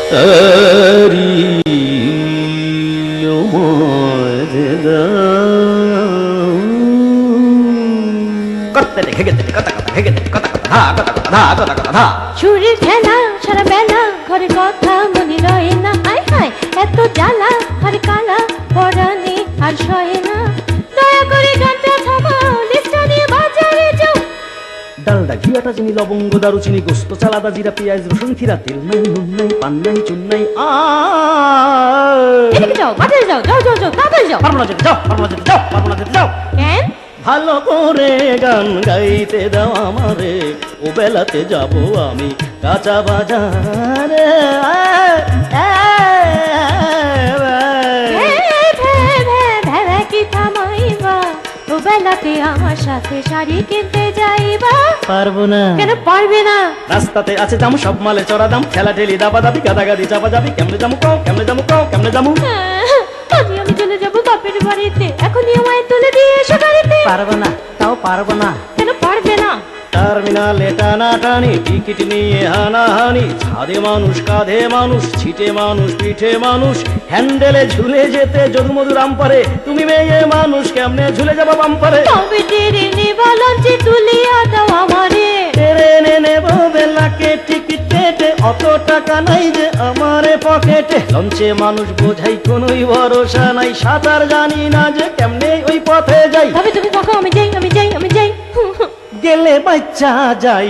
তারি করতে দেখে গেতে কথা কথা ভেগে কথা কথা ধা কথা কথা ধা কথা কথা ধা চুরির খেলা সারা বেলা ঘরে কথা মনে রয়ে না হায় হায় এত জ্বালা ঘরে কালা পরানে আর সয়ে না দয়া করে গানটা থামাও লিস্টটা নিয়ে বাজারে যাও ডালডা ঘিয়াটা চিনি লবঙ্গ দারুচিনি গোস্ত চালাদা জিরা পেঁয়াজ রসুন খিরা তেল নাই নুন নাই পান নাই চুন নাই এদিকে যাও বাজারে যাও যাও যাও যাও তাড়াতাড়ি যাও পারবো না যেতে যাও পারবো না যেতে যাও পারবো না যেতে যাও কেন ভালো করে গান গাইতে দাও আমারে ও বেলাতে যাব আমি কাঁচা বাজারে কি থামাইবা ও বেলাতে আমার সাথে শাড়ি কিনতে যাইবা পারবো না কেন পারবে না রাস্তাতে আছে দাম সব মালে চড়া দাম ঠেলা ঠেলি দাবা দাবি গাদাগাদি চাপা যাবি কেমনে যাবো কও কেমনে যাবো কও কেমনে যাবো আজ আমি চলে যাবো বাপের বাড়িতে এখনই আমায় তুলে দিয়ে এসো গাড়িতে পারবো না তাও পারবো না কেন পারবে না টার্মিনালে টানাটানি টিকিট নিয়ে হানাহানি ছাদে মানুষ কাঁধে মানুষ ছিটে মানুষ পিঠে মানুষ হ্যান্ডেলে ঝুলে যেতে যদুমধু রামপারে তুমি মেয়ে মানুষ কেমনে ঝুলে যাবো বাম্পারে তবে টেরে নেবা লঞ্চে তুলিয়া দাও আমারে ট্রেনে নেবো বেলাকে টিকিট কেটে অত টাকা নাই যে আমারে পকেটে লঞ্চে মানুষ বোঝাই কোনোই ভরসা নাই সাঁতার জানি না যে কেমনে ওই পথে যাই তবে তুমি দেখো আমি যাই আমি যাই আমি যাই গেলে বাচ্চা যাই